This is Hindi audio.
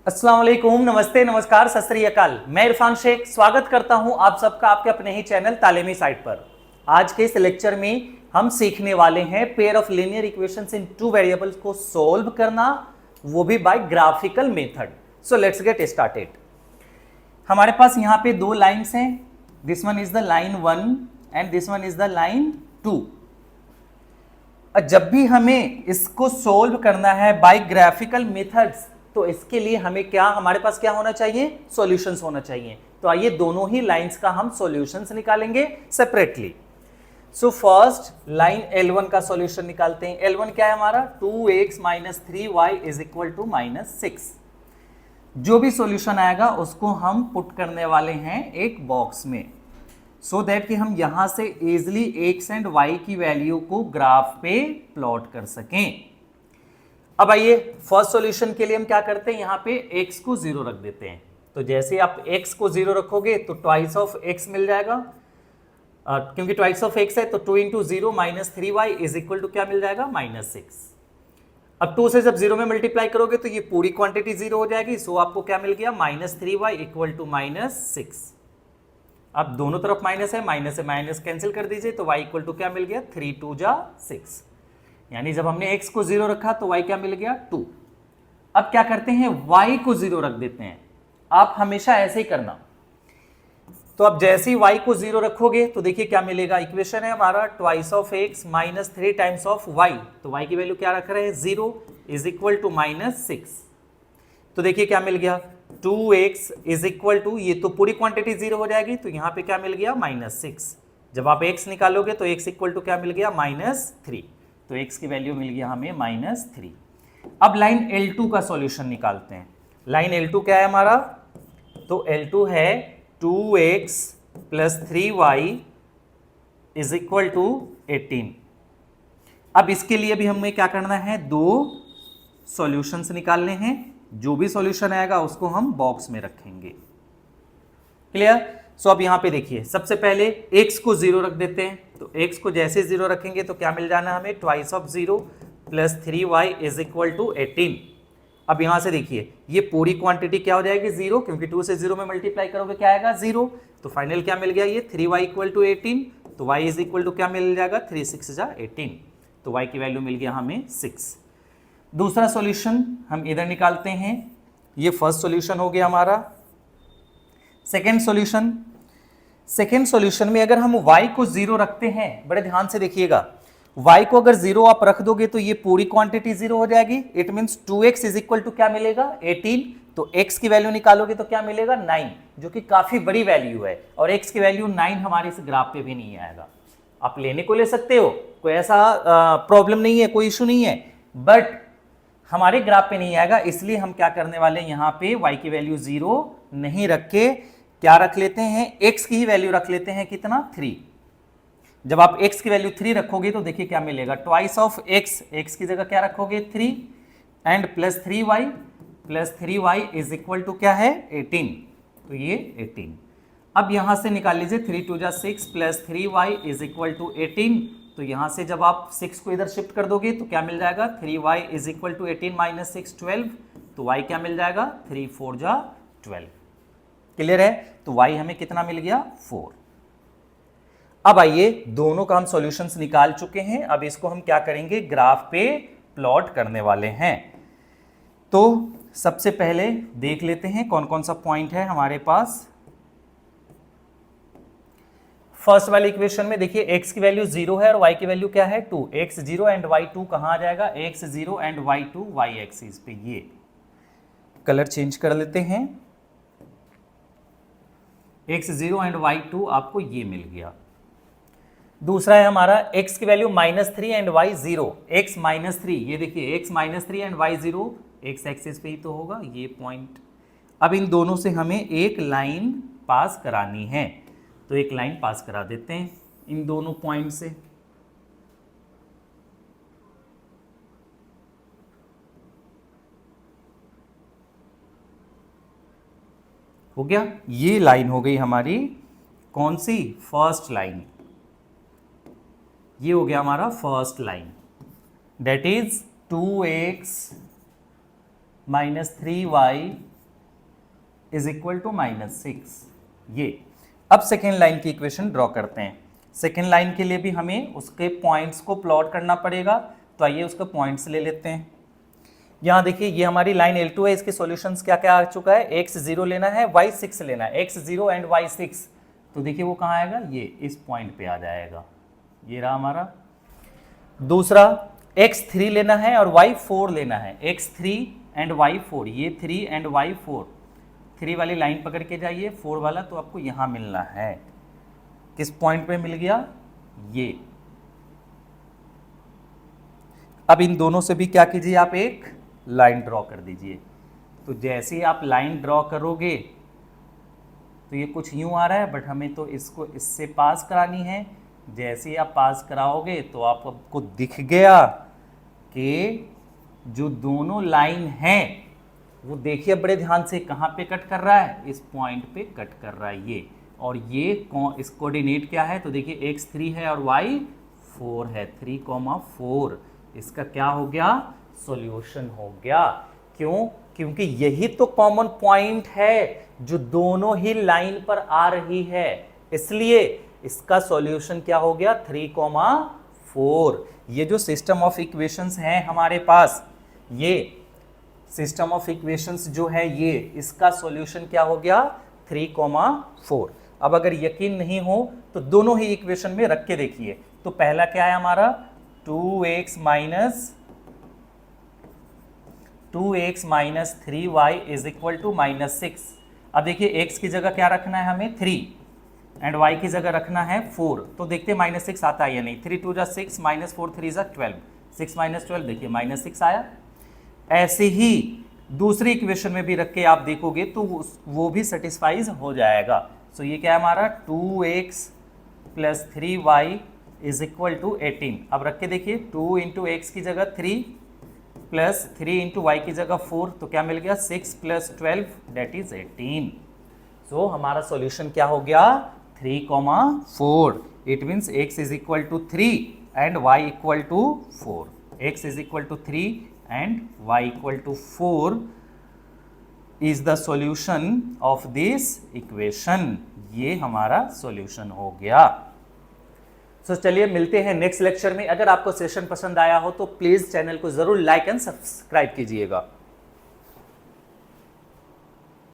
अस्सलाम वालेकुम, नमस्ते, नमस्कार, सत श्री अकाल। मैं इरफान शेख स्वागत करता हूं आप सबका आपके अपने ही चैनल तालीमी साइट पर। आज के इस लेक्चर में हम सीखने वाले हैं pair of linear equations in two variables को सोल्व करना, वो भी by graphical method. So let's get started. हमारे पास यहां पे दो लाइंस हैं, this one is the line 1 and this one is the line 2। जब भी हमें इसको सोल्व करना है बाय ग्राफिकल मेथड्स, तो इसके लिए हमें हमारे पास क्या होना चाहिए? सॉल्यूशंस होना चाहिए। तो आइए दोनों ही लाइंस का हम सॉल्यूशंस निकालेंगे separately. So first line L1 का सॉल्यूशन निकालते हैं। L1 क्या है हमारा? 2x - 3y = -6। जो भी सॉल्यूशन आएगा उसको हम पुट करने वाले हैं एक बॉक्स में, सो दैट कि हम यहां से इजिली x एंड y की वैल्यू को ग्राफ पे प्लॉट कर सकें। अब आइए फर्स्ट सॉल्यूशन के लिए हम क्या करते हैं, यहां पे x को 0 रख देते हैं। तो जैसे आप x को 0 रखोगे तो ट्वाइस ऑफ x मिल जाएगा, क्योंकि ट्वाइस ऑफ x है तो 2 × 0 - 3y = क्या मिल जाएगा? -6। अब 2 से जब 0 में मल्टीप्लाई करोगे तो ये पूरी क्वांटिटी 0 हो जाएगी। सो आपको क्या मिल गया? -3y = -6। अब दोनों तरफ माइनस है, माइनस से माइनस कैंसिल कर दीजिए तो y = क्या मिल गया? 3 × 2 = 6। यानी जब हमने x को 0 रखा तो y क्या मिल गया? 2। अब क्या करते हैं, y को 0 रख देते हैं। आप हमेशा ऐसे ही करना। तो अब जैसे ही y को 0 रखोगे तो देखिए क्या मिलेगा। इक्वेशन है हमारा twice of x - 3 times of y। तो y की वैल्यू क्या रख रहे हैं? 0 = -6। तो देखिए क्या मिल गया, 2x = ये तो पूरी क्वांटिटी 0 हो जाएगी, तो यहां पे क्या मिल गया? -6। जब आप x निकालोगे तो x = क्या मिल गया? -3। तो x की वैल्यू मिल गया हमें -3। अब लाइन L2 का सॉल्यूशन निकालते हैं। लाइन L2 क्या है हमारा? तो L2 है 2x + 3y = 18। अब इसके लिए भी हमें क्या करना है? दो सॉल्यूशंस निकालने हैं। जो भी सॉल्यूशन आएगा उसको हम बॉक्स में रखेंगे। क्लियर? सो अब यहां पे देखिए, सबसे पहले x को 0 रख देते हैं। तो x को जैसे 0 रखेंगे तो क्या मिल जाना हमें? Twice of 0 + 3y = 18। अब यहां से देखिए ये पूरी क्वांटिटी क्या हो जाएगी? 0, क्योंकि 2 से 0 में मल्टीप्लाई करोगे क्या आएगा? 0। तो फाइनल क्या मिल गया? ये 3y = 18। तो y = क्या मिल जाएगा? 3 × 6 = 18। तो y की वैल्यू मिल गया हमें 6। दूसरा सॉल्यूशन हम इधर निकालते हैं। ये फर्स्ट सॉल्यूशन हो गया हमारा। सेकेंड सॉल्यूशन में अगर हम y को 0 रखते हैं, बड़े ध्यान से देखिएगा, y को अगर 0 आप रख दोगे तो ये पूरी क्वांटिटी 0 हो जाएगी। इट मींस 2x = क्या मिलेगा? 18। तो x की वैल्यू निकालोगे तो क्या मिलेगा? 9, जो कि काफी बड़ी वैल्यू है। और x की वैल्यू 9 हमारे इस ग्राफ पे भी नहीं आएगा। आप लेने को ले सकते हो, कोई ऐसा प्रॉब्लम नहीं है, कोई इशू नहीं है, बट हमारे ग्राफ पे नहीं आएगा। इसलिए हम क्या करने वाले हैं, यहां पे y की वैल्यू 0 नहीं रख के क्या रख लेते हैं? x की ही वैल्यू रख लेते हैं। कितना? 3। जब आप x की वैल्यू 3 रखोगे तो देखिए क्या मिलेगा। ट्वाइस ऑफ x की जगह क्या रखोगे? 3 एंड +3y = क्या है? 18। तो ये 18। अब यहां से निकाल लीजिए, 3 × 2 = 6 + 3y = 18। तो यहां से जब आप 6 को इधर शिफ्ट कर दोगे तो क्या मिल जाएगा? 3y = 18 - 6 12। तो y क्या मिल जाएगा? 3 × 4 = 12। क्लियर है? तो y हमें कितना मिल गया? 4। अब आइए, दोनों का हम सॉल्यूशंस निकाल चुके हैं। अब इसको हम क्या करेंगे? ग्राफ पे प्लॉट करने वाले हैं। तो सबसे पहले देख लेते हैं कौन कौन सा पॉइंट है हमारे पास। फर्स्ट वाली इक्वेशन में देखिए x की वैल्यू 0 है और y की वैल्यू क्या है? 2। x 0 एंड y 2 कहां आ जाएगा? x 0 and y 2 y axis पे। ये कलर चेंज कर लेते हैं। x 0 एंड y 2 आपको ये मिल गया। दूसरा है हमारा x की वैल्यू -3 एंड y 0। x -3, ये देखिए x -3 and y 0 x axis पे ही तो होगा ये पॉइंट। अब इन दोनों से हमें एक लाइन पास करानी है, तो एक लाइन पास करा देते हैं इन दोनों पॉइंट से। हो गया, ये लाइन हो गई हमारी कौन सी? First line. ये हो गया हमारा first line, that is 2x - 3y is equal to -6। ये अब सेकेंड लाइन की इक्वेशन ड्रॉ करते हैं। सेकेंड लाइन के लिए भी हमें उसके पॉइंट्स को प्लॉट करना पड़ेगा, तो आइए उसके पॉइंट्स ले लेते हैं। यहाँ देखिए ये हमारी लाइन L2 है, इसके सॉल्यूशंस क्या क्या आ चुका है, x 0 लेना है, y 6 लेना है, x 0 एंड y 6। तो देखिए वो कहाँ आएगा, ये इस पॉइंट पे आ जाएगा, ये रहा हमारा। दूसरा x 3 लेना है और y 4 लेना है, x 3 एंड y 4, ये 3 एंड y 4, 3 वाली लाइन पकड़ के जाइए, 4 वाला तो आपको यहाँ मिलना है। किस पॉइंट पे मिल गया, ये। अब इन दोनों से भी क्या कीजिए, आप एक लाइन ड्रॉ कर दीजिए। तो जैसे ही आप लाइन ड्रॉ करोगे तो ये कुछ यूं आ रहा है, बट हमें तो इसको इससे पास करानी है। जैसे ही आप पास कराओगे तो आपको दिख गया कि जो दोनों लाइन हैं वो देखिए बड़े ध्यान से कहाँ पे कट कर रहा है, इस पॉइंट पे कट कर रहा है ये। और ये इस कोऑर्डिनेट क्या है, तो देखिए x 3 है और y 4 है, 3,4। इसका क्या हो गया, सॉल्यूशन हो गया। क्यों, क्योंकि यही तो कॉमन पॉइंट है जो दोनों ही लाइन पर आ रही है, इसलिए इसका सॉल्यूशन क्या हो गया, 3,4। ये जो सिस्टम ऑफ इक्वेशंस हैं हमारे पास, ये सिस्टम ऑफ इक्वेशंस जो है ये, इसका सॉल्यूशन क्या हो गया, 3,4। अब अगर यकीन नहीं हो तो दोनों ही इक्वेशन में रख के देखिए। तो पहला क्या है हमारा, 2x minus 3y is equal to -6। अब देखिए x की जगह क्या रखना है हमें, 3 एंड y की जगह रखना है 4। तो देखते हैं -6 आता है या नहीं। 3 2 6 -4 3 12, 6 -12 देखिए -6 आया। ऐसे ही दूसरी इक्वेशन में भी रख के आप देखोगे तो वो भी सेटिस्फाइज हो जाएगा। सो ये क्या है हमारा, 2x plus 3y is equal to 18। अब रख के देखिए, 2 इंटू एक्स की जगह 3 प्लस 3 इंटू वाई की जगह 4, तो क्या मिल गया, 6 प्लस 12 दैट इज 18। सो हमारा सॉल्यूशन क्या हो गया, 3,4। It means x is equal to 3 and y equal to 4। x is equal to 3 and y equal to 4 is the solution of this equation. ये हमारा सॉल्यूशन हो गया। सो चलिए मिलते हैं नेक्स्ट लेक्चर में। अगर आपको सेशन पसंद आया हो तो प्लीज चैनल को जरूर लाइक एंड सब्सक्राइब कीजिएगा।